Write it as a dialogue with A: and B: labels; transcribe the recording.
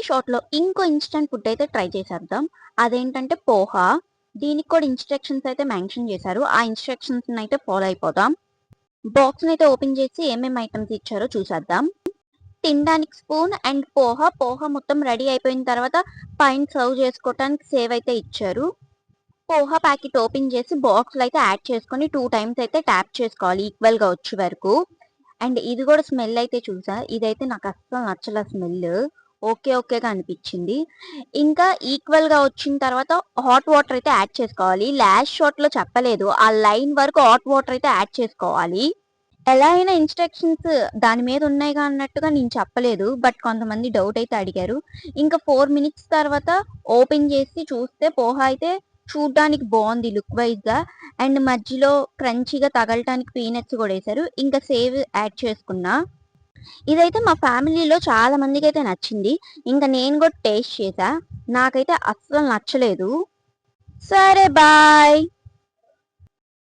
A: షార్ట్‌లో ఇంకో instant food అయితే ట్రై చేసేద్దాం. అదేంటంటే పోహా. దీనికి కూడా ఇన్‌స్ట్రక్షన్స్ అయితే మెన్షన్ చేశారు. ఆ ఇన్‌స్ట్రక్షన్స్‌ని అయితే ఫాలో అయిపోదాం. బాక్స్‌ని అయితే ఓపెన్ చేసి ఏమేమి ఐటెమ్స్ ఇచ్చారో చూసేద్దాం. తినడానికి స్పూన్ అండ్ పోహా. పోహా మొత్తం రెడీ అయిపోయిన తర్వాత పైన సర్వ్ చేసుకోవటానికి సేవ్ అయితే ఇచ్చారు. పోహా ప్యాకెట్ ఓపెన్ చేసి బాక్స్‌లో అయితే యాడ్ చేసుకొని 2 టైమ్స్ అయితే ట్యాప్ చేసుకోవాలి ఈక్వల్‌గా వచ్చే వరకు. అండ్ ఇది కూడా స్మెల్ అయితే చూసా. ఇదైతే నాకు అస్సలు నచ్చల స్మెల్. ఓకేగా అనిపించింది. ఇంకా ఈక్వల్‌గా వచ్చిన తర్వాత హాట్ వాటర్ అయితే యాడ్ చేసుకోవాలి. లాస్ట్ షాట్‌లో చెప్పలేదు. ఆ లైన్ వరకు హాట్ వాటర్ అయితే యాడ్ చేసుకోవాలి. ఎలా అయినా ఇన్‌స్ట్రక్షన్స్ దాని మీద ఉన్నాయిగా అన్నట్టుగా నేను చెప్పలేదు. బట్ కొంతమంది డౌట్ అయితే అడిగారు. ఇంకా 4 మినిట్స్ తర్వాత ఓపెన్ చేసి చూస్తే పోహా అయితే చూడ్డానికి బావుంది లుక్ వైస్‌గా. అండ్ మధ్యలో క్రంచీగా తగలటానికి పీనట్స్ కూడా ఎసారు. ఇంకా సేవ్ యాడ్ చేసుకున్నా. ఇదైతే మా ఫ్యామిలీలో చాలా మందికైతే నచ్చింది. ఇంకా నేను కూడా టేస్ట్ చేశా. నాకైతే అస్సలు నచ్చలేదు. సరే బాయ్.